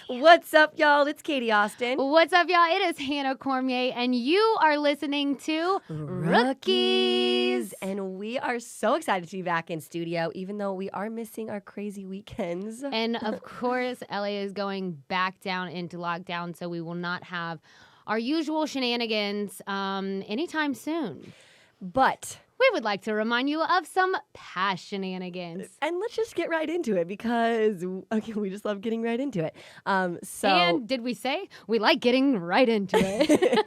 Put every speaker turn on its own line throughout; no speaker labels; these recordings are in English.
What's up, y'all? It's Katie Austin.
What's up, y'all? It is Hannah Cormier, and you are listening to Rookies.
And we are so excited to be back in studio, even though we are missing our crazy weekends.
And of course, LA is going back down into lockdown, so we will not have our usual shenanigans anytime soon.
But
we would like to remind you of some past shenanigans.
And let's just get right into it because, we just love getting right into it.
And did we say we like getting right into it?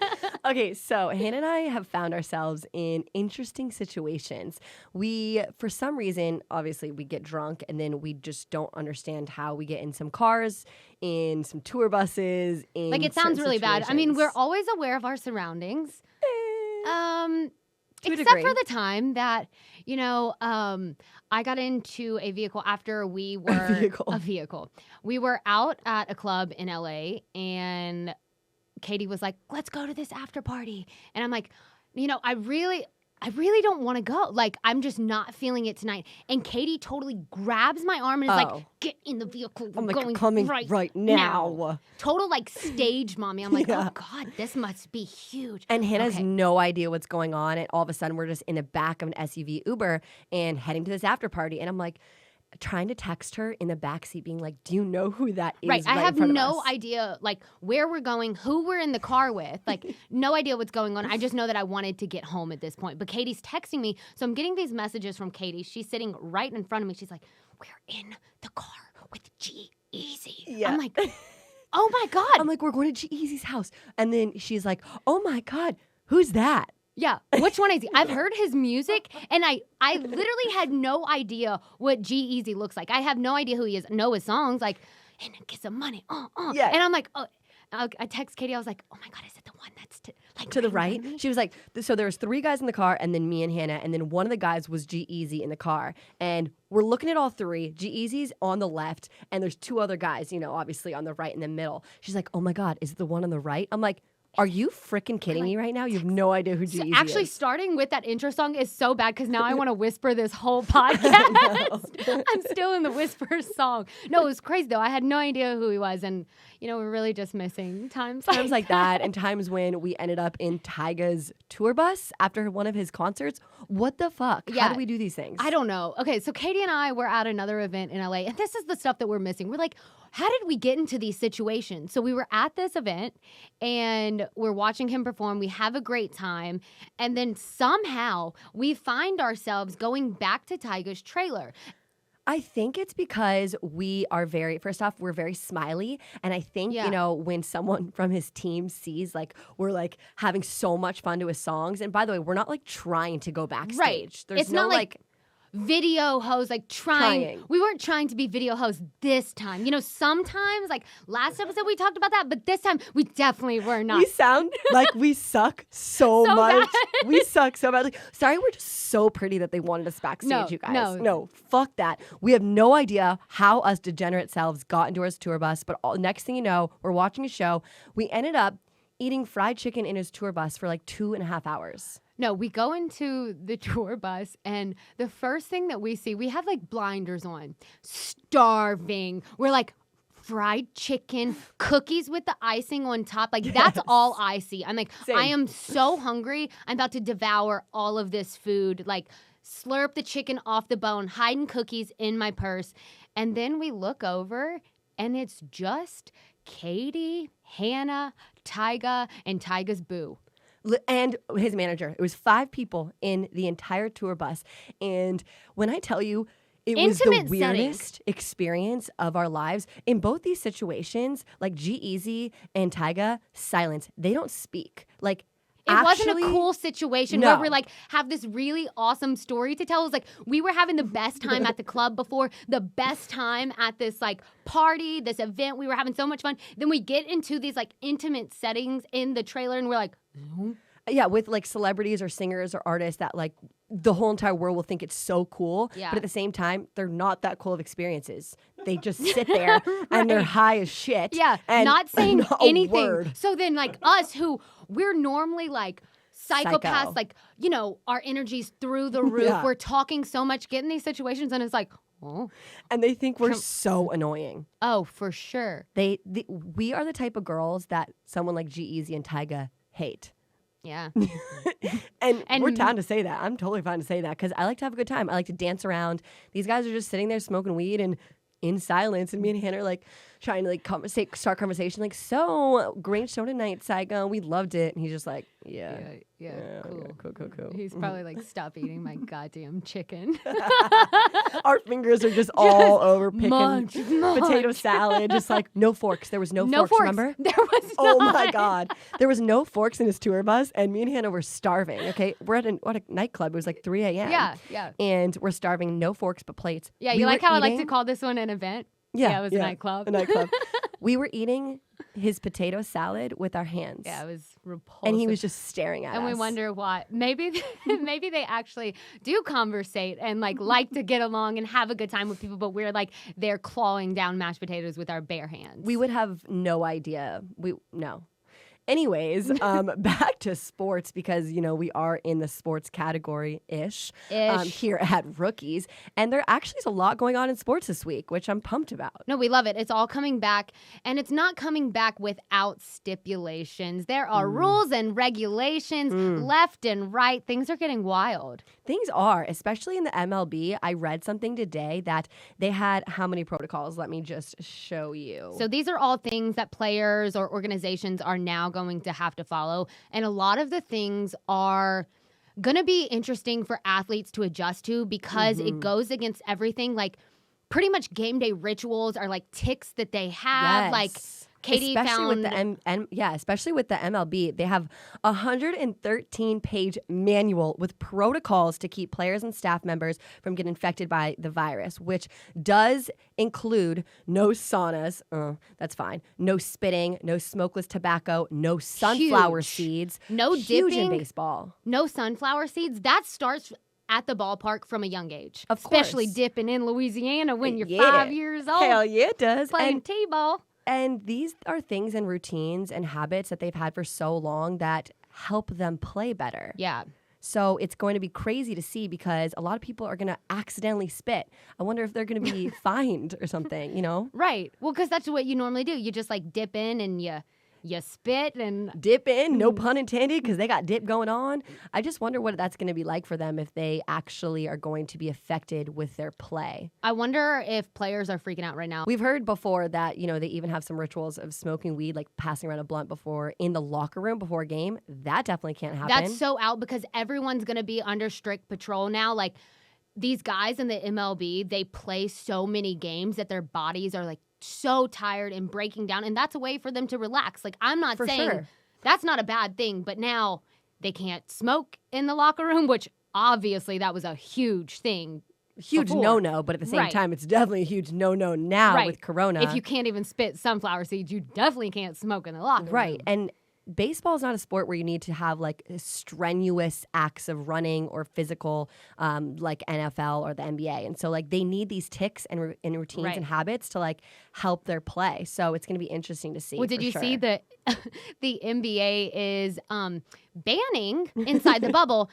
Okay, so Hannah and I have found ourselves in interesting situations. We, for some reason, obviously we get drunk and then we just don't understand how we get in some cars, in some tour buses, in
like it sounds really bad. I mean, we're always aware of our surroundings. Except for the time that, I got into a vehicle after we were... A vehicle. We were out at a club in LA, and Katie was like, let's go to this after party. And I'm like, I really don't want to go. Like, I'm just not feeling it tonight. And Katie totally grabs my arm and is like, get in the vehicle. We're going
coming
right
now.
Total, stage mommy. I'm like, oh, God, this must be huge.
And Hannah has no idea what's going on. And all of a sudden, we're just in the back of an SUV Uber and heading to this after party. And I'm like, trying to text her in the backseat being like, do you know who that is?
Right. I have no idea, where we're going, who we're in the car with. No idea what's going on. I just know that I wanted to get home at this point. But Katie's texting me. So I'm getting these messages from Katie. She's sitting right in front of me. She's like, we're in the car with G-Eazy. Yeah. I'm like, oh, my God.
I'm like, we're going to G-Eazy's house. And then she's like, oh, my God, who's that?
Yeah, which one is he? I've heard his music, and I literally had no idea what G-Eazy looks like. I have no idea who he is. Know his songs, and get some money, Yeah. And I'm like, oh, I text Katie. I was like, oh my God, is it the one that's
to the right? She was like, so there was 3 guys in the car, and then me and Hannah, and then one of the guys was G-Eazy in the car, and we're looking at all 3. G-Eazy's on the left, and there's 2 other guys, obviously on the right in the middle. She's like, oh my God, is it the one on the right? I'm like, are you freaking kidding me right now? You have no idea who G-Eazy is.
Actually, starting with that intro song is so bad because now I want to whisper this whole podcast. I'm still in the whisper song. No, it was crazy, though. I had no idea who he was. And, we're really just missing times
like that. And times when we ended up in Tyga's tour bus after one of his concerts. What the fuck? Yeah. How do we do these things?
I don't know. Okay, so Katie and I were at another event in LA. And this is the stuff that we're missing. We're like, how did we get into these situations? So we were at this event and we're watching him perform. We have a great time. And then somehow we find ourselves going back to Tyga's trailer.
I think it's because we are first off, we're very smiley. And I think, when someone from his team sees, we're, having so much fun to his songs. And by the way, we're not, trying to go backstage.
Right. It's not video hoes, trying. We weren't trying to be video hoes this time. Sometimes, last episode we talked about that, but this time we definitely were not.
We sound like we suck so much.
Bad.
We suck so badly. Sorry, we're just so pretty that they wanted us backstage, you guys. No, fuck that. We have no idea how us degenerate selves got into his tour bus, but next thing you know, we're watching a show. We ended up eating fried chicken in his tour bus for 2.5 hours.
No, we go into the tour bus, and the first thing that we see, we have blinders on, starving. We're fried chicken, cookies with the icing on top. That's all I see. I'm
Same.
I am so hungry. I'm about to devour all of this food. Slurp the chicken off the bone, hiding cookies in my purse. And then we look over, and it's just Katie, Hannah, Tyga, and Tyga's boo.
And his manager. It was 5 people in the entire tour bus. And when I tell you, it was the weirdest experience of our lives. In both these situations, G-Eazy and Tyga, silence. They don't speak.
It wasn't a cool situation where we have this really awesome story to tell. It was we were having the best time at the club before, the best time at this party, this event. We were having so much fun. Then we get into these intimate settings in the trailer and we're like,
yeah, with celebrities or singers or artists that the whole entire world will think it's so cool. Yeah. But at the same time, they're not that cool of experiences. They just sit there and they're high as shit.
Yeah,
and
not saying anything.
Word.
So then us who we're normally psychopaths, like, you know, our energy's through the roof.
Yeah.
We're talking so much, get in these situations, and it's like, oh.
And they think we're so annoying.
Oh, for sure.
We are the type of girls that someone like G-Eazy and Tyga hate.
Yeah.
and we're down to say that. I'm totally fine to say that because I like to have a good time. I like to dance around. These guys are just sitting there smoking weed and in silence, and me and Hannah are like trying to like start conversation, like, so great show tonight, Saigon. We loved it. And he's just like, yeah, cool.
He's probably like, stop eating my goddamn chicken.
Our fingers are just all over picking
munch.
potato salad, just like no forks. There was no forks, remember?
There was not.
Oh my God. There was no forks in his tour bus, and me and Hannah were starving. Okay, we're at a nightclub. It was like 3 a.m.
Yeah.
And we're starving, no forks but plates.
Yeah, you like how I like to call this one an event? Yeah, it was a nightclub.
A nightclub. We were eating his potato salad with our hands.
Yeah, it was repulsive.
And he was just staring at us.
And we wonder why. Maybe they actually do conversate and like to get along and have a good time with people, but we're like, they're clawing down mashed potatoes with our bare hands.
We would have no idea. No. Anyways, back to sports because, you know, we are in the sports category-ish. Here at Rookies. And there actually is a lot going on in sports this week, which I'm pumped about.
No, we love it. It's all coming back. And it's not coming back without stipulations. There are rules and regulations left and right. Things are getting wild.
Things are, especially in the MLB. I read something today that they had how many protocols? Let me just show you.
So these are all things that players or organizations are now going to have to follow. And a lot of the things are going to be interesting for athletes to adjust to because it goes against everything. Like pretty much game day rituals are like tics that they have.
Yes.
Like Katie
especially
found
especially with the MLB, they have a 113-page manual with protocols to keep players and staff members from getting infected by the virus, which does include no saunas, that's fine, no spitting, no smokeless tobacco, no sunflower seeds,
no
huge
dipping,
in baseball,
no sunflower seeds. That starts at the ballpark from a young age,
of course.
Especially dipping in Louisiana when you're 5 years old.
Hell yeah, it does.
Playing T-ball.
And these are things and routines and habits that they've had for so long that help them play better.
Yeah.
So it's going to be crazy to see because a lot of people are going to accidentally spit. I wonder if they're going to be fined or something, you know?
Right. Well, because that's what you normally do. You just like dip in and you spit and
dip in, no pun intended, because they got dip going on. I just wonder what that's going to be like for them if they actually are going to be affected with their play.
I wonder if players are freaking out right now.
We've heard before that, you know, they even have some rituals of smoking weed, like passing around a blunt before in the locker room before a game. That definitely can't happen.
That's so out because everyone's going to be under strict patrol now. Like these guys in the MLB, they play so many games that their bodies are like so tired and breaking down, and that's a way for them to relax. Like I'm not saying that's not a bad thing, but now they can't smoke in the locker room, which obviously that was a huge thing.
Huge
before.
no-no, but at the same time, it's definitely a huge no-no now with Corona.
If you can't even spit sunflower seeds, you definitely can't smoke in the locker room.
Right, and baseball is not a sport where you need to have like strenuous acts of running or physical like NFL or the NBA. And so like they need these tics and routines and habits to like help their play. So it's going to be interesting to see.
Well, did you see that the NBA is banning inside the bubble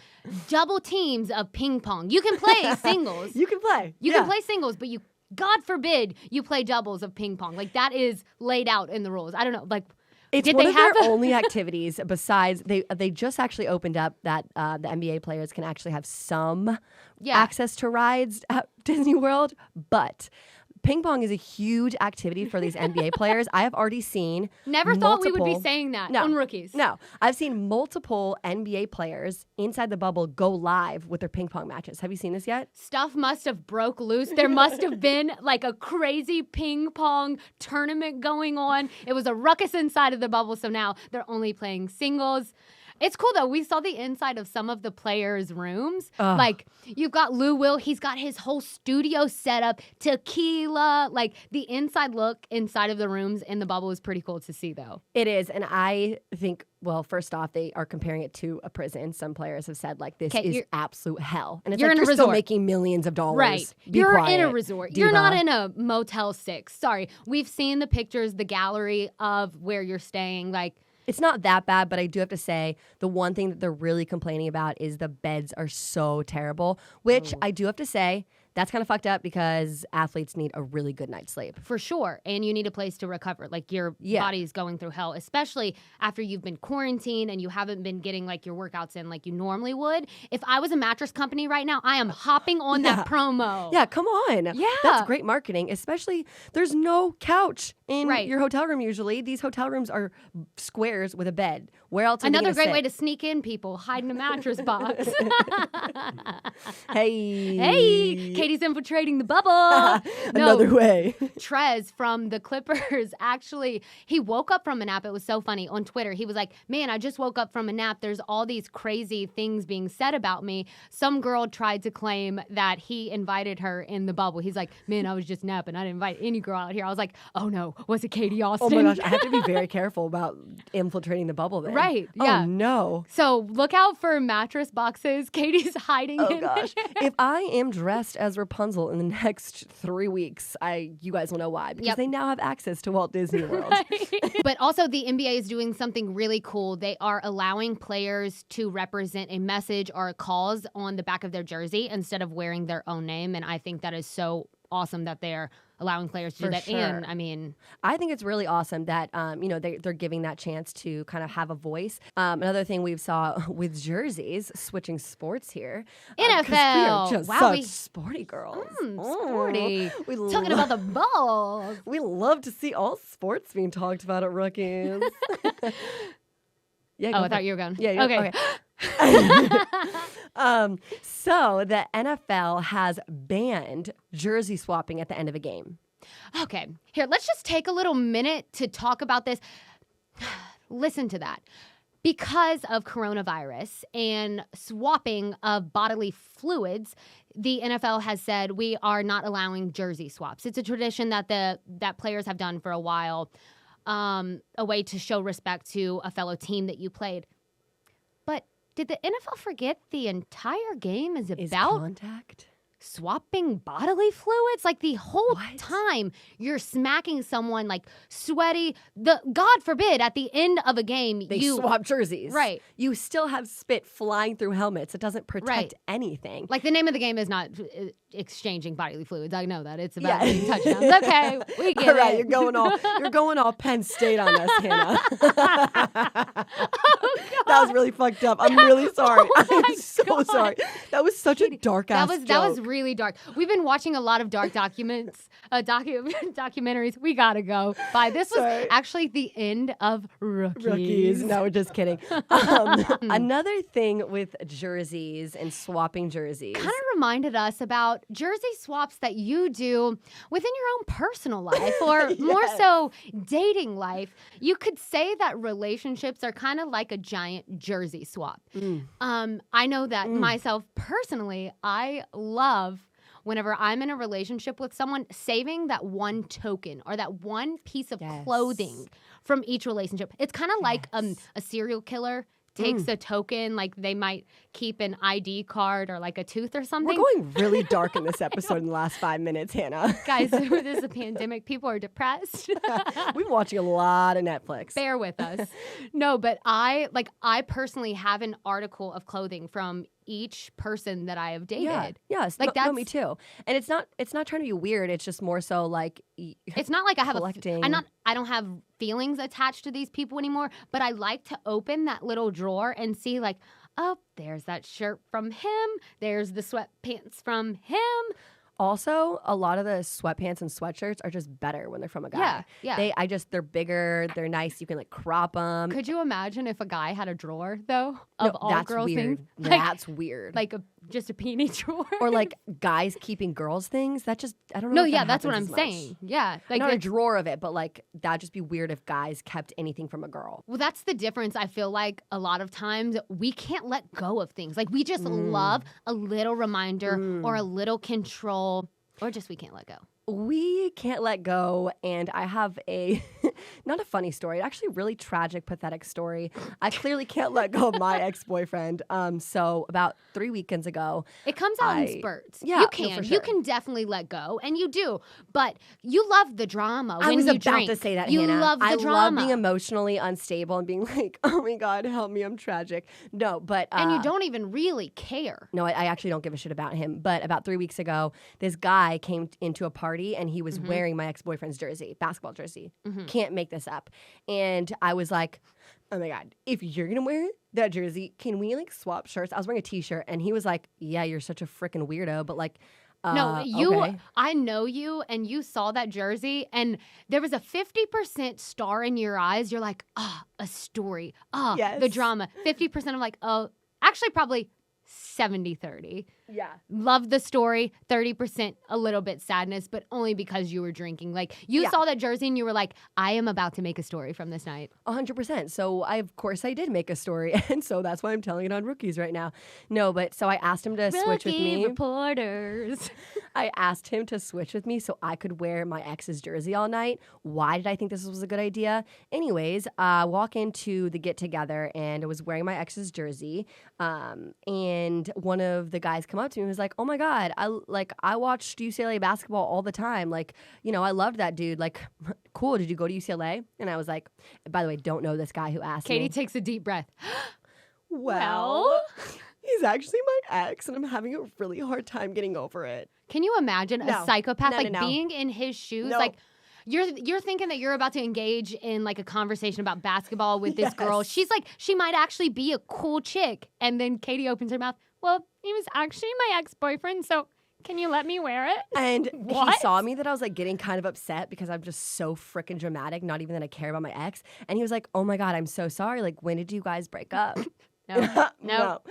double teams of ping pong? You can play singles.
You can play.
You can play singles, but God forbid you play doubles of ping pong. Like that is laid out in the rules. I don't know. Like
it's one of their only activities besides they just actually opened up that the NBA players can actually have some access to rides at Disney World, but ping pong is a huge activity for these NBA players. I have already seen
thought we would be saying that on Rookies.
No, I've seen multiple NBA players inside the bubble go live with their ping pong matches. Have you seen this yet?
Stuff must have broke loose. There must have been like a crazy ping pong tournament going on. It was a ruckus inside of the bubble, so now they're only playing singles. It's cool, though. We saw the inside of some of the players' rooms. Like, you've got Lou Will. He's got his whole studio set up. Tequila. Like, the inside look inside of the rooms in the bubble is pretty cool to see, though.
It is. And I think, well, first off, they are comparing it to a prison. Some players have said, like, this is absolute hell. And it's
you're
like,
in
you're
a
still
resort.
Making millions of dollars.
Right.
Be
you're
quiet,
in a resort.
diva.
You're not in a Motel 6. Sorry. We've seen the pictures, the gallery of where you're staying. Like,
It's not that bad, but I do have to say the one thing that they're really complaining about is the beds are so terrible, which I do have to say that's kind of fucked up because athletes need a really good night's sleep.
For sure. And you need a place to recover. Like your body's going through hell, especially after you've been quarantined and you haven't been getting like your workouts in like you normally would. If I was a mattress company right now, I am hopping on that promo.
Yeah, come on.
Yeah.
That's great marketing, especially there's no couch in your hotel room usually. These hotel rooms are squares with a bed. Where else are
Another great
sit?
way to sneak in people, hide in a mattress box.
Hey,
Katie's infiltrating the bubble.
Another way.
Trez from the Clippers, actually, he woke up from a nap. It was so funny. On Twitter, he was like, man, I just woke up from a nap. There's all these crazy things being said about me. Some girl tried to claim that he invited her in the bubble. He's like, man, I was just napping. I didn't invite any girl out here. I was like, oh no, was it Katie Austin?
Oh my gosh, I have to be very careful about infiltrating the bubble then.
Right, yeah.
Oh no.
So look out for mattress boxes. Katie's hiding in
gosh. If I am dressed as Rapunzel in the next 3 weeks, you guys will know why. Because they now have access to Walt Disney World.
Right. But also the NBA is doing something really cool. They are allowing players to represent a message or a cause on the back of their jersey instead of wearing their own name. And I think that is so awesome that they're allowing players to do that.
Sure.
And I mean,
I think it's really awesome that they're giving that chance to kind of have a voice. Another thing we saw with jerseys, switching sports here,
NFL.
We are just such sporty girls.
Sporty. Talking about the balls.
We love to see all sports being talked about at Rookies.
I thought you were going.
Yeah. Okay. So the NFL has banned jersey swapping at the end of a game.
Okay. Here, let's just take a little minute to talk about this. Listen to that. Because of coronavirus and swapping of bodily fluids, the NFL has said we are not allowing jersey swaps. It's a tradition that players have done for a while, a way to show respect to a fellow team that you played. But did the NFL forget the entire game is about
contact?
Swapping bodily fluids? Like the whole time you're smacking someone like sweaty. God forbid at the end of a game
they swap jerseys.
Right.
You still have spit flying through helmets. It doesn't protect anything.
Like the name of the game is not exchanging bodily fluids. I know that. It's about getting touchdowns. Okay, we get
all right,
it.
You're going all Penn State on us, Hannah. That was really fucked up. I'm really sorry. I'm so sorry. That was such a dark ass joke.
That was really dark. We've been watching a lot of dark documentaries. We gotta go. Bye. This was actually the end of Rookies.
No, we're just kidding. Another thing with jerseys and swapping jerseys
kind of reminded us about jersey swaps that you do within your own personal life or more so dating life. You could say that relationships are kind of like a giant jersey swap. I know that myself personally, I love whenever I'm in a relationship with someone, saving that one token or that one piece of clothing from each relationship. It's kind of like a serial killer takes a token, like they might keep an ID card or like a tooth or something.
We're going really dark in this episode in the last 5 minutes, Hannah.
Guys, this is a pandemic. People are depressed.
We've been watching a lot of Netflix.
Bear with us. No, but I personally have an article of clothing from each person that I have dated.
Yes.
Like
no, me too. And it's not trying to be weird. It's just more so like
it's not like I have
collecting.
I don't have feelings attached to these people anymore, but I like to open that little drawer and see like, oh, there's that shirt from him. There's the sweatpants from him.
Also, a lot of the sweatpants and sweatshirts are just better when they're from a guy.
Yeah.
They're bigger, they're nice. You can like crop them.
Could you imagine if a guy had a drawer though of all girls
weird.
things?
That's weird.
Like just a peony drawer.
Or like guys keeping girls things. That just I don't know.
No, yeah, that's what I'm saying. Yeah,
like not a drawer of it, but like that'd just be weird if guys kept anything from a girl.
Well, that's the difference. I feel like a lot of times we can't let go of things. Like we just love a little reminder or a little control, or just we can't let go.
We can't let go, and I have a not a funny story. Actually, really tragic, pathetic story. I clearly can't let go of my ex-boyfriend. So about 3 weekends ago,
it comes out in spurts.
Yeah,
you can.
no, for sure.
You can definitely let go, and you do. But you love the drama.
I
when
was
you
about
drink.
to say that,
you
Hannah.
love the
I
drama.
love being emotionally unstable and being like, oh my God, help me, I'm tragic. No, but
and you don't even really care.
No, I actually don't give a shit about him. But about 3 weeks ago, this guy came into a party and he was wearing my ex-boyfriend's jersey, basketball jersey. Can't make this up. And I was like, oh my God, if you're going to wear that jersey, can we like swap shirts? I was wearing a t-shirt and he was like, yeah, you're such a freaking weirdo. But like,
no,
okay.
I know you, and you saw that jersey, and there was a 50% star in your eyes. You're like, a story.
Yes.
The drama. 50% of like, actually probably 70-30.
Yeah.
Love the story. 30% a little bit sadness, but only because you were drinking. Like, you saw that jersey and you were like, I am about to make a story from this night.
100%. So of course I did make a story. And so that's why I'm telling it on Rookies right now. No, but so I asked him to switch with me.
Reporters.
I asked him to switch with me so I could wear my ex's jersey all night. Why did I think this was a good idea? Anyways, walk into the get together and I was wearing my ex's jersey. And one of the guys come up to me and was like, oh my God, I watched UCLA basketball all the time. Like, I loved that dude. Like, cool. Did you go to UCLA? And I was like, by the way, don't know this guy who asked me.
Katie takes a deep breath.
Well, he's actually my ex and I'm having a really hard time getting over it.
Can you imagine a psychopath being in his shoes?
No.
Like, you're thinking that you're about to engage in like a conversation about basketball with this girl. She's like, she might actually be a cool chick. And then Katie opens her mouth. Well, he was actually my ex-boyfriend, so can you let me wear it?
And he saw me that I was like getting kind of upset because I'm just so freaking dramatic, not even that I care about my ex. And he was like, oh my God, I'm so sorry. Like, when did you guys break up?
No.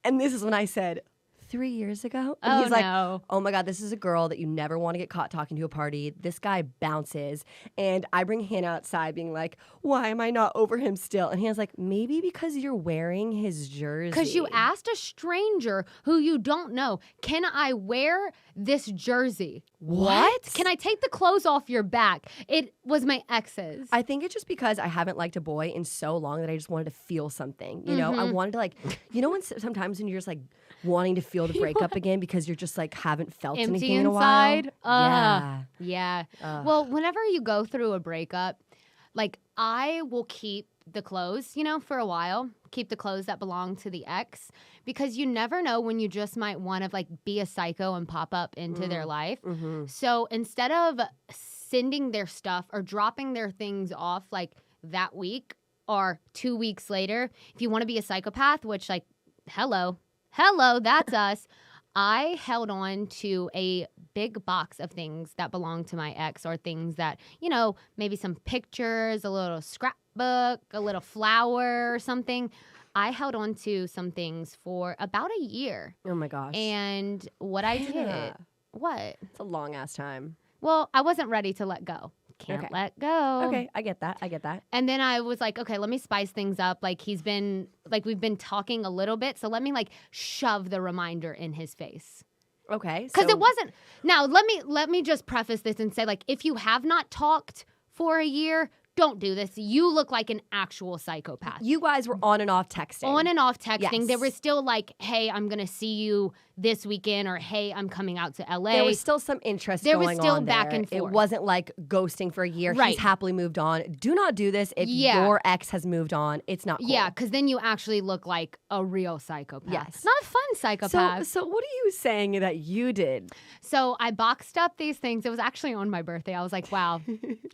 And this is when I said, 3 years ago. And he's like, oh my God, this is a girl that you never want to get caught talking to a party. This guy bounces. And I bring Hannah outside being like, why am I not over him still? And Hannah's like, maybe because you're wearing his jersey.
Because you asked a stranger who you don't know, can I wear this jersey?
What?
Can I take the clothes off your back? It was my ex's.
I think it's just because I haven't liked a boy in so long that I just wanted to feel something. You know, I wanted to like, when sometimes when you're just like wanting to feel the breakup again because you're just like haven't felt
empty
anything
inside.
in a while.
Yeah. Well, whenever you go through a breakup, like I will keep the clothes, for a while, keep the clothes that belong to the ex, because you never know when you just might want to like be a psycho and pop up into their life. So instead of sending their stuff or dropping their things off like that week or 2 weeks later, if you want to be a psychopath, which like, hello, that's us. I held on to a big box of things that belonged to my ex, or things that, maybe some pictures, a little scrapbook, a little flower or something. I held on to some things for about a year.
Oh my gosh.
And what I did, what?
It's a long ass time.
Well, I wasn't ready to let go. Can't let go.
Okay, I get that.
And then I was like, okay, let me spice things up. Like we've been talking a little bit, so let me like shove the reminder in his face.
Okay.
Because it wasn't. Now, let me just preface this and say, like, if you have not talked for a year, don't do this. You look like an actual psychopath.
You guys were on and off texting.
On and off texting.
Yes.
There was still like, hey, I'm going to see you this weekend, or hey, I'm coming out to LA.
There was still some interest going on.
There was still back and forth.
It wasn't like ghosting for a year.
Right.
He's happily moved on. Do not do this if your ex has moved on. It's not cool.
Yeah, because then you actually look like a real psychopath.
Yes.
Not a fun psychopath.
So what are you saying that you did?
So I boxed up these things. It was actually on my birthday. I was like, wow,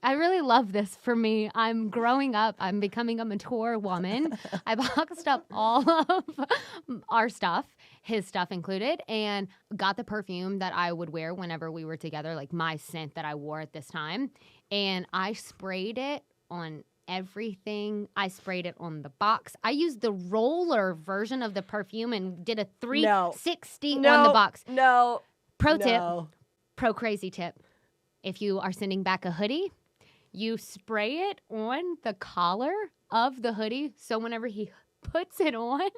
I really love this for me. I'm growing up. I'm becoming a mature woman. I boxed up all of our stuff, his stuff included, and got the perfume that I would wear whenever we were together, like my scent that I wore at this time. And I sprayed it on everything. I sprayed it on the box. I used the roller version of the perfume and did a 360 on the box.
No.
Pro crazy tip. If you are sending back a hoodie, you spray it on the collar of the hoodie. So whenever he puts it on,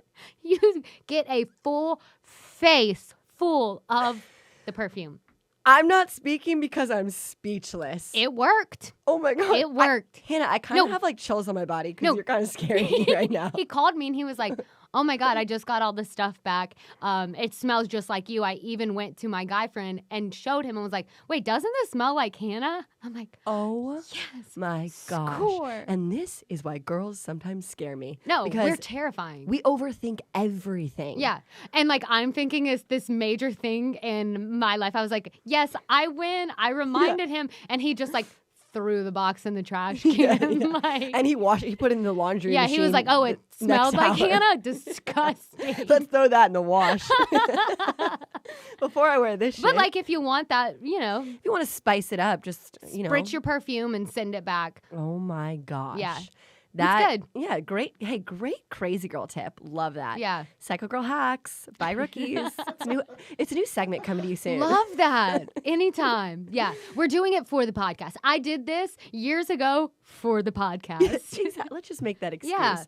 you get a full face full of the perfume.
I'm not speaking because I'm speechless.
It worked.
Oh my God.
It worked.
Hannah, I kind of have like chills on my body because you're kind of scaring me right now.
He called me and he was like, oh my God, I just got all this stuff back. It smells just like you. I even went to my guy friend and showed him and was like, wait, doesn't this smell like Hannah? I'm like,
oh
yes,
my gosh.
score.
And this is why girls sometimes scare me.
No,
because
we're terrifying.
We overthink everything.
Yeah. And like I'm thinking is this major thing in my life. I was like, yes, I win. I reminded him. And he just like threw the box in the trash can. Like,
and he put it in the laundry machine.
He was like, oh, it smelled like Hannah. Disgusting.
Let's throw that in the wash. Before I wear this shit.
But like if you want that,
if you want to spice it up, just,
spritz your perfume and send it back.
Oh my gosh.
Yeah.
That's
good.
Yeah, great. Hey, great crazy girl tip. Love that.
Yeah.
Psycho Girl Hacks by Rookies. It's a new segment coming to you soon.
Love that. Anytime. Yeah. We're doing it for the podcast. I did this years ago for the podcast.
Let's just make that excuse.
Yeah.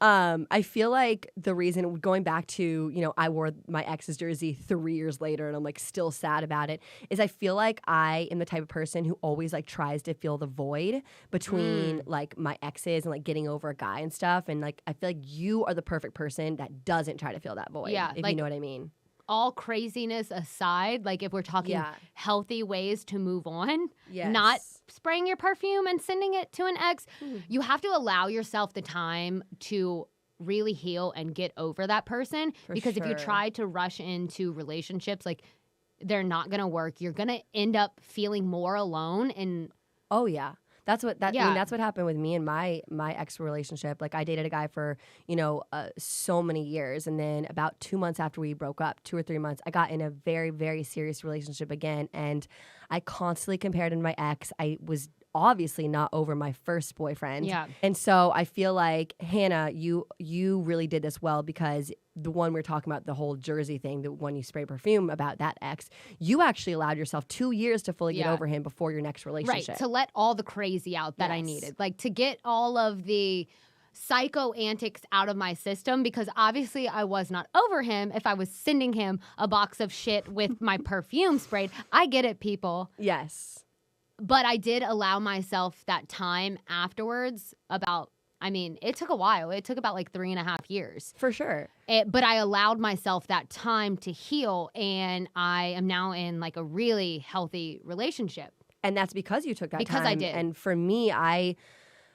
I feel like the reason, going back to, I wore my ex's jersey 3 years later and I'm like still sad about it, is I feel like I am the type of person who always like tries to fill the void between like my exes and like getting over a guy and stuff. And like, I feel like you are the perfect person that doesn't try to fill that void.
Yeah,
if
like,
you know what I mean.
All craziness aside, like if we're talking healthy ways to move on, not spraying your perfume and sending it to an ex, you have to allow yourself the time to really heal and get over that person. Because if you try to rush into relationships, like they're not going to work. You're going to end up feeling more alone. And
oh yeah. That's what that's what happened with me and my ex relationship. Like I dated a guy for, so many years. And then about 2 months after we broke up, 2 or 3 months, I got in a very, very serious relationship again. And I constantly compared to my ex. I was obviously not over my first boyfriend.
Yeah.
And so I feel like, Hannah, you really did this well, because the one we were talking about, the whole Jersey thing, the one you spray perfume about, that ex, you actually allowed yourself 2 years to fully get over him before your next relationship.
Right, to let all the crazy out that I needed. Like to get all of the psycho antics out of my system, because obviously I was not over him if I was sending him a box of shit with my perfume sprayed. I get it, people.
Yes.
But I did allow myself that time afterwards it took a while. It took about like 3.5 years.
For sure.
But I allowed myself that time to heal, and I am now in like a really healthy relationship.
And that's because you took that time.
Because I did.
And for me, I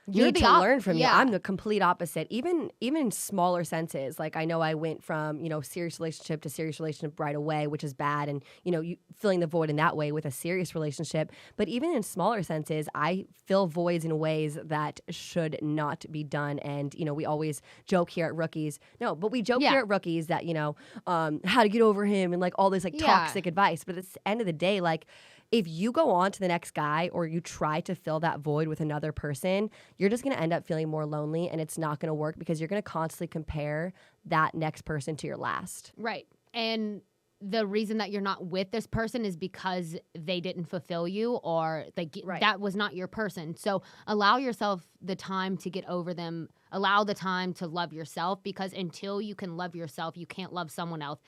need to learn from you. I'm the complete opposite. Even in smaller senses. Like I know I went from, serious relationship to serious relationship right away, which is bad. And, you filling the void in that way with a serious relationship. But even in smaller senses, I fill voids in ways that should not be done. And, we always joke here at Rookies. No, but we joke here at Rookies that, how to get over him and like all this like toxic advice. But at the end of the day, like, if you go on to the next guy or you try to fill that void with another person, you're just going to end up feeling more lonely, and it's not going to work because you're going to constantly compare that next person to your last.
Right. And the reason that you're not with this person is because they didn't fulfill you, or that was not your person. So allow yourself the time to get over them. Allow the time to love yourself, because until you can love yourself, you can't love someone else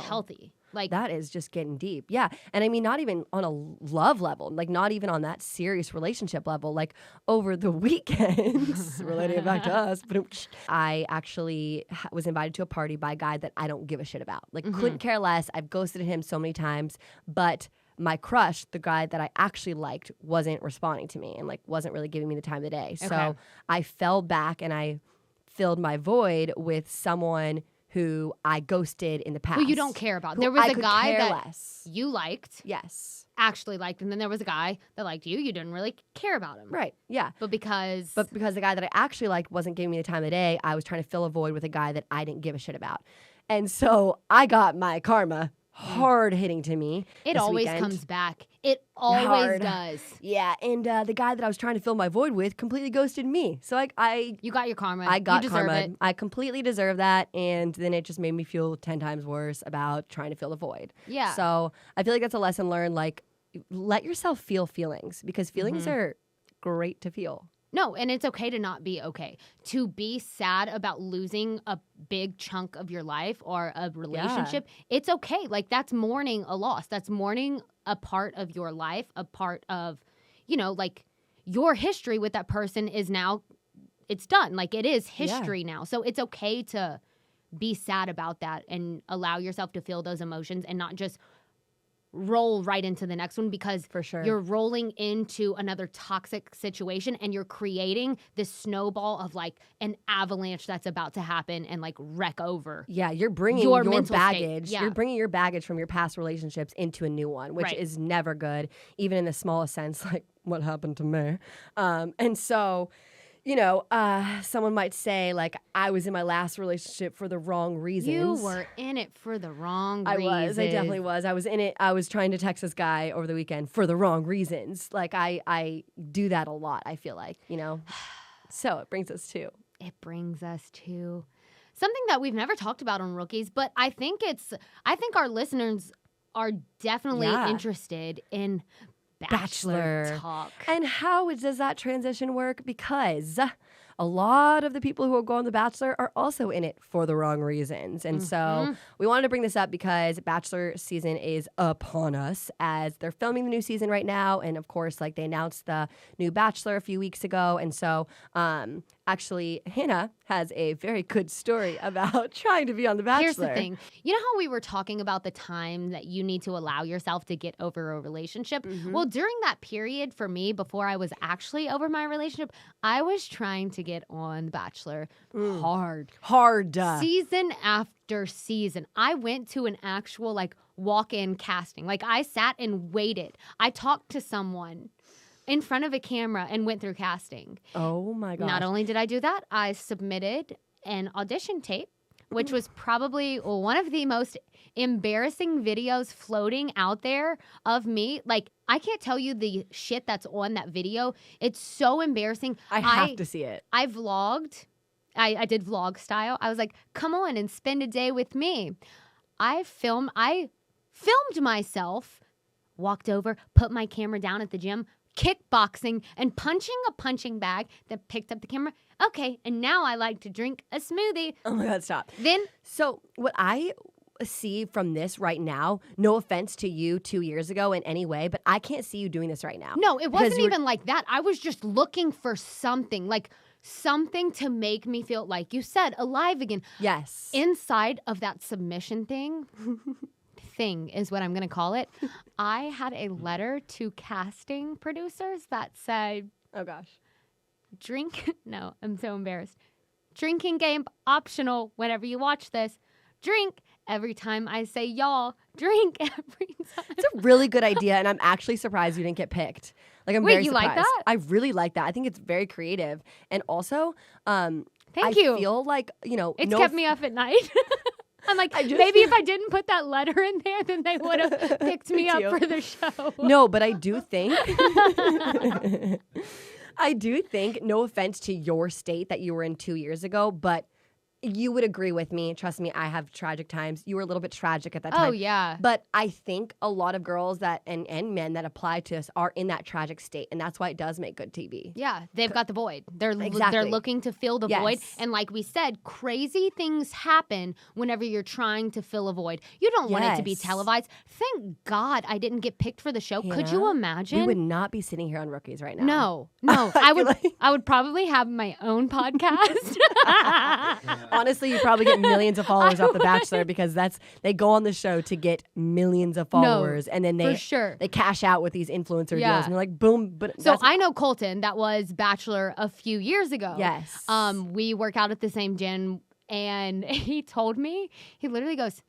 healthy. Like
that is just getting deep. Yeah. And I mean, not even on a love level, like not even on that serious relationship level, like over the weekends, relating it back to us, but I actually was invited to a party by a guy that I don't give a shit about. Like couldn't care less. I've ghosted him so many times, but my crush, the guy that I actually liked, wasn't responding to me and like wasn't really giving me the time of the day. Okay. So I fell back and I filled my void with someone who I ghosted in the past.
Who you don't care about. There was a guy that you liked.
Yes.
Actually liked. And then there was a guy that liked you. You didn't really care about him.
Right. Yeah.
But because
the guy that I actually liked wasn't giving me the time of the day, I was trying to fill a void with a guy that I didn't give a shit about. And so I got my karma hard hitting to me.
It always comes back. It always does.
Yeah, and the guy that I was trying to fill my void with completely ghosted me. So
you got your karma.
I got karma.
It.
I completely deserve that, and then it just made me feel 10 times worse about trying to fill the void.
Yeah.
So I feel like that's a lesson learned. Like, let yourself feel feelings, because feelings are great to feel.
No, and it's okay to not be okay. To be sad about losing a big chunk of your life or a relationship, it's okay. Like, that's mourning a loss. That's mourning a part of your life, a part of, you know, like your history with that person is now, it's done. Like it is history now. So it's okay to be sad about that and allow yourself to feel those emotions and not just roll right into the next one, because
for sure
you're rolling into another toxic situation and you're creating this snowball of like an avalanche that's about to happen and like wreck over.
Yeah, you're bringing your baggage.
Yeah.
You're bringing your baggage from your past relationships into a new one, which is never good, even in the smallest sense, like what happened to me. And so, you know, someone might say, like, I was in my last relationship for the wrong reasons.
You were in it for the wrong reasons.
I definitely was. I was in it. I was trying to text this guy over the weekend for the wrong reasons. Like, I do that a lot, I feel like, you know. So it brings us to
something that we've never talked about on Rookies, but I think our listeners are definitely interested in Bachelor talk.
And how does that transition work? Because a lot of the people who are going on The Bachelor are also in it for the wrong reasons. And so we wanted to bring this up because Bachelor season is upon us as they're filming the new season right now. And of course, like they announced the new Bachelor a few weeks ago. And so actually, Hannah has a very good story about trying to be on The Bachelor.
Here's the thing. You know how we were talking about the time that you need to allow yourself to get over a relationship? Well, during that period for me, before I was actually over my relationship, I was trying to get on The Bachelor hard. Season after season. I went to an actual like walk-in casting. Like I sat and waited. I talked to someone in front of a camera and went through casting.
Oh my gosh.
Not only did I do that, I submitted an audition tape, which was probably one of the most embarrassing videos floating out there of me. Like, I can't tell you the shit that's on that video. It's so embarrassing.
I have to see it.
I vlogged. I did vlog style. I was like, come on and spend a day with me. I filmed myself, walked over, put my camera down at the gym, kickboxing and punching a punching bag, then picked up the camera. Okay, and now I like to drink a smoothie.
Oh my God, stop.
Then,
so what I see from this right now, no offense to you 2 years ago in any way, but I can't see you doing this right now.
No, it wasn't even like that. I was just looking for something, like something to make me feel, like you said, alive again.
Yes.
Inside of that submission thing is what I'm going to call it. I had a letter to casting producers that said,
oh gosh,
no, I'm so embarrassed. Drinking game optional whenever you watch this. Drink every time I say y'all. Drink every time.
It's a really good idea, and I'm actually surprised you didn't get picked. Like, I'm very surprised.
Like that?
I really like that. I think it's very creative. And also,
Thank you.
I feel like, you know,
it's kept me up at night. I'm like, maybe if I didn't put that letter in there, then they would have picked me up for the show.
No, but I do think, no offense to your state that you were in 2 years ago, but you would agree with me. Trust me, I have tragic times. You were a little bit tragic at that time.
Oh, yeah.
But I think a lot of girls that and men that apply to us are in that tragic state, and that's why it does make good TV.
Yeah, they've got the void. They're looking to fill the void. And like we said, crazy things happen whenever you're trying to fill a void. You don't want it to be televised. Thank God I didn't get picked for the show. Hannah, could you imagine?
We would not be sitting here on Rookies right now.
No. I would probably have my own podcast.
Honestly, you probably get millions of followers off The Bachelor because they go on the show to get millions of followers, and then they cash out with these influencer deals, and they're like, boom. But
so I know Colton, that was Bachelor a few years ago.
Yes.
We work out at the same gym, and he told me, he literally goes,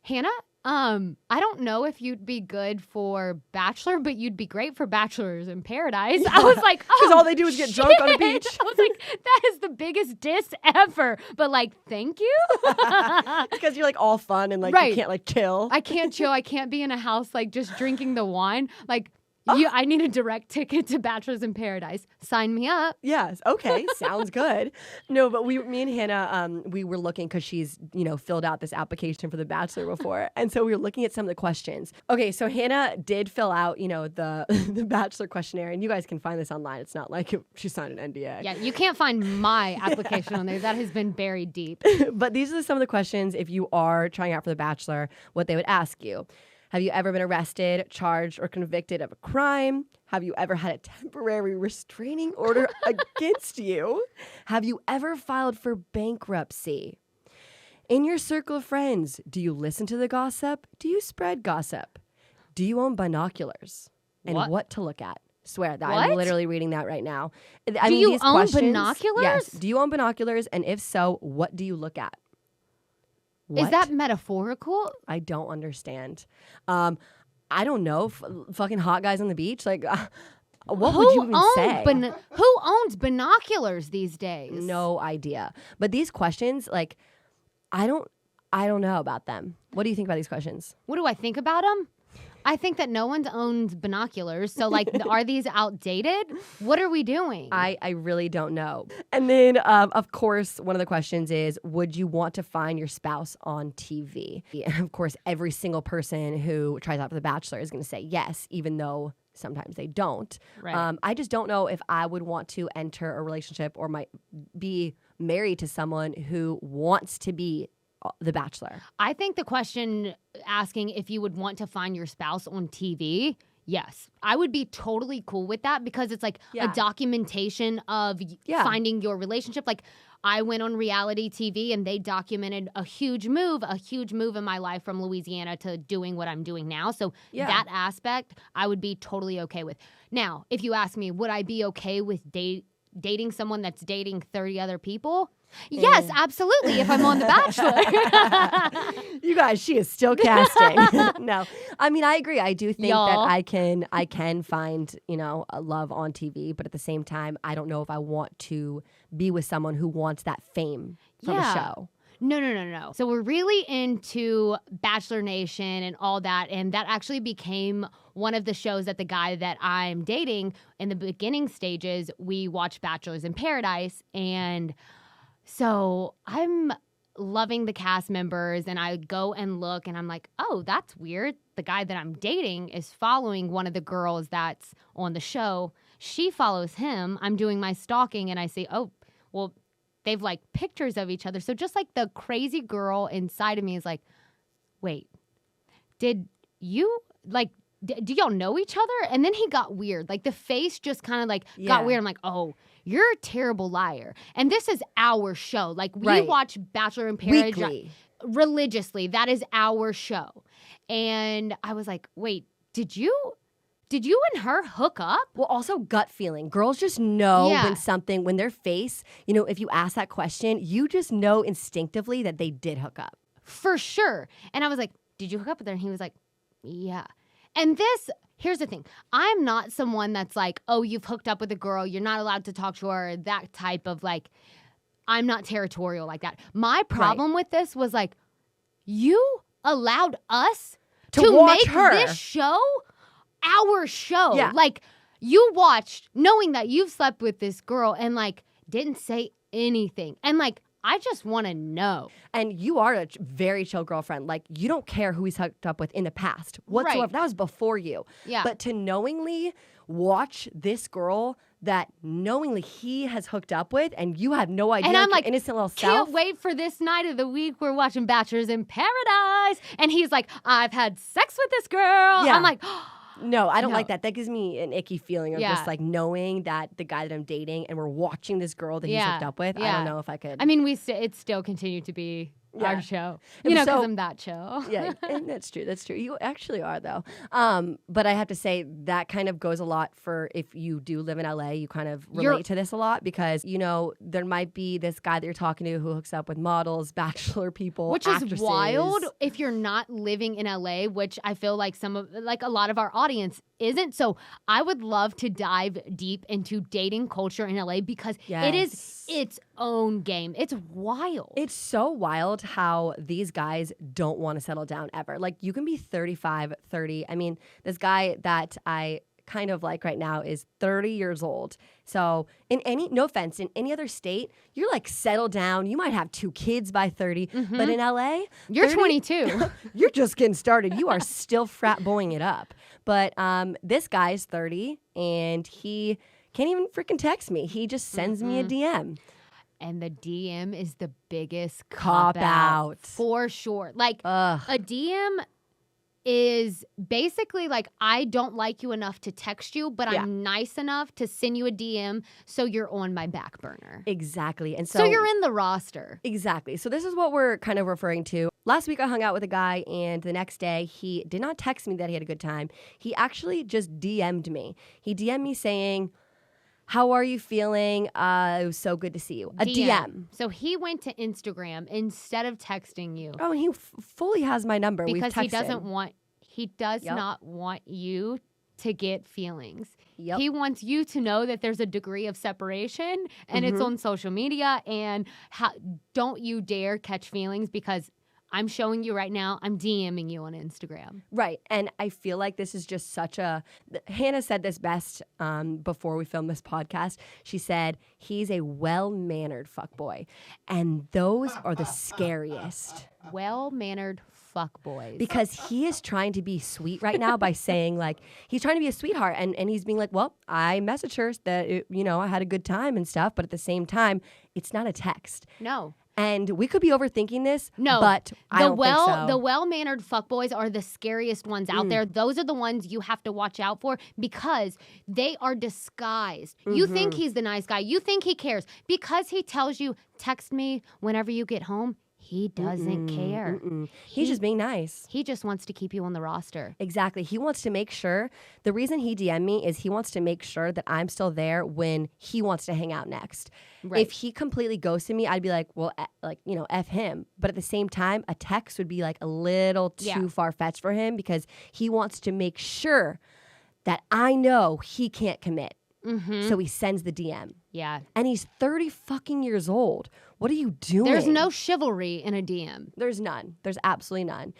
Hannah, I don't know if you'd be good for Bachelor, but you'd be great for Bachelors in Paradise. Yeah. I was like,
because all they do is get drunk on a beach.
I was like, that is the biggest diss ever. But like, thank you.
Because you're like all fun and like you can't like chill.
I can't chill. I can't be in a house like just drinking the wine. Like, I need a direct ticket to Bachelors in Paradise. Sign me up.
Yes. Okay. Sounds good. No, but me and Hannah, we were looking because she's, filled out this application for The Bachelor before. And so we were looking at some of the questions. Okay. So Hannah did fill out, the Bachelor questionnaire, and you guys can find this online. It's not like she signed an NDA.
Yeah. You can't find my application on there. That has been buried deep.
But these are some of the questions if you are trying out for The Bachelor, what they would ask you. Have you ever been arrested, charged, or convicted of a crime? Have you ever had a temporary restraining order against you? Have you ever filed for bankruptcy? In your circle of friends, do you listen to the gossip? Do you spread gossip? Do you own binoculars? And what to look at? Swear that I'm literally reading that right now.
Do you own binoculars?
Yes. Do you own binoculars? And if so, what do you look at? What?
Is that metaphorical?
I don't understand. I don't know. Fucking hot guys on the beach? Like, what would you even say?
Who owns binoculars these days?
No idea. But these questions, like, I don't know about them. What do you think about these questions?
What do I think about them? I think that no one owns binoculars. So, like, are these outdated? What are we doing?
I really don't know. And then, of course, one of the questions is, would you want to find your spouse on TV? And, of course, every single person who tries out for The Bachelor is going to say yes, even though sometimes they don't.
Right.
I just don't know if I would want to enter a relationship or might be married to someone who wants to be The Bachelor.
I think the question asking if you would want to find your spouse on TV, yes. I would be totally cool with that because it's like a documentation of finding your relationship. Like, I went on reality TV and they documented a huge move in my life from Louisiana to doing what I'm doing now. So that aspect I would be totally okay with. Now, if you ask me, would I be okay with dating someone that's dating 30 other people? Yes, absolutely, if I'm on The Bachelor.
You guys, she is still casting. No. I mean, I agree. I do think that I can find, a love on TV, but at the same time, I don't know if I want to be with someone who wants that fame from a show.
No. So we're really into Bachelor Nation and all that, and that actually became one of the shows that the guy that I'm dating in the beginning stages, we watched Bachelors in Paradise, and so I'm loving the cast members, and I go and look, and I'm like, oh, that's weird. The guy that I'm dating is following one of the girls that's on the show. She follows him. I'm doing my stalking, and I say, oh, well, they've like pictures of each other. So just like the crazy girl inside of me is like, wait, did you like, do y'all know each other? And then he got weird. Like the face just kind of like got weird. I'm like, oh, you're a terrible liar. And this is our show. Like we watch Bachelor in Paradise
weekly,
religiously. That is our show. And I was like, wait, did you and her hook up?
Well, also gut feeling. Girls just know when their face, if you ask that question, you just know instinctively that they did hook up.
For sure. And I was like, did you hook up with her? And he was like, yeah. And here's the thing. I'm not someone that's like, oh, you've hooked up with a girl, you're not allowed to talk to her, that type of like, I'm not territorial like that. My problem with this was like, you allowed us to make this show our show.
Yeah.
Like, you watched knowing that you've slept with this girl and like didn't say anything. And like, I just want to know.
And you are a very chill girlfriend. Like, you don't care who he's hooked up with in the past whatsoever. Right. That was before you.
Yeah.
But to knowingly watch this girl that knowingly he has hooked up with and you have no idea.
And I'm like,
innocent little
can't
self.
wait for this night of the week. We're watching Bachelors in Paradise. And he's like, I've had sex with this girl.
Yeah.
I'm like,
no, I don't like that. That gives me an icky feeling of just like knowing that the guy that I'm dating and we're watching this girl that he's hooked up with. I don't know if I could.
I mean, it still continued to be our show, because I'm that show.
Yeah, and that's true. That's true. You actually are, though. But I have to say that kind of goes a lot for if you do live in LA, you kind of relate to this a lot because, there might be this guy that you're talking to who hooks up with models, Bachelor people,
which
actresses.
is wild if you're not living in LA, which I feel like a lot of our audience isn't. So I would love to dive deep into dating culture in LA because it is its own game. It's wild.
It's so wild how these guys don't want to settle down ever. Like, you can be 35, 30. I mean, this guy that I kind of like right now is 30 years old. So no offense, in any other state, you're like settled down. You might have 2 kids by 30. Mm-hmm. But in LA,
you're 30, 22.
You're just getting started. You are still frat boying it up. But this guy's 30 and he can't even freaking text me. He just sends me a DM.
And the DM is the biggest
cop out.
For sure. Like, a DM is basically like, I don't like you enough to text you, but I'm nice enough to send you a DM so you're on my back burner.
Exactly. And
so you're in the roster.
Exactly. So this is what we're kind of referring to. Last week I hung out with a guy, and the next day he did not text me that he had a good time. He actually just DM'd me. He DM'd me saying, "How are you feeling? It was so good to see you." A DM.
So he went to Instagram instead of texting you.
Oh, and he fully has my number.
Because he does not want you to get feelings.
Yep.
He wants you to know that there's a degree of separation, and it's on social media, and don't you dare catch feelings, because I'm showing you right now, I'm DMing you on Instagram.
Right. And I feel like this is just such a... Hannah said this best before we filmed this podcast. She said, he's a well-mannered fuckboy. And those are the scariest.
Well-mannered fuckboys.
Because he is trying to be sweet right now by saying, like, he's trying to be a sweetheart. And he's being like, well, I messaged her that, I had a good time and stuff. But at the same time, it's not a text.
No.
And we could be overthinking this,
no,
but I don't think so.
The well-mannered fuckboys are the scariest ones out there. Those are the ones you have to watch out for, because they are disguised. You think he's the nice guy. You think he cares. Because he tells you, text me whenever you get home. He doesn't care.
He's just being nice.
He just wants to keep you on the roster.
Exactly. He wants to make sure. The reason he DM'd me is he wants to make sure that I'm still there when he wants to hang out next. Right. If he completely ghosted me, I'd be like, well, F him. But at the same time, a text would be like a little too far-fetched for him, because he wants to make sure that I know he can't commit. So he sends the DM.
Yeah.
And he's 30 fucking years old. What are you doing?
There's no chivalry in a DM.
There's none. There's absolutely none.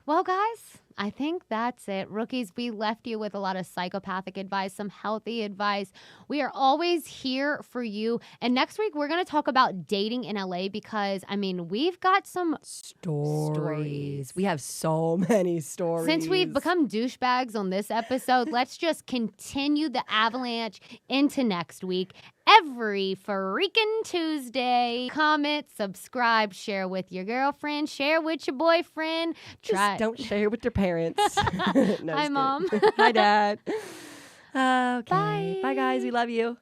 Well, guys, I think that's it. Rookies, we left you with a lot of psychopathic advice, some healthy advice. We are always here for you. And next week, we're going to talk about dating in LA, because, we've got some stories.
We have so many stories.
Since we've become douchebags on this episode, let's just continue the avalanche into next week. Every freaking Tuesday. Comment, subscribe, share with your girlfriend, share with your boyfriend.
Just don't share with your parents.
Hi, Mom.
Hi, Dad. Okay.
Bye.
Bye, guys. We love you.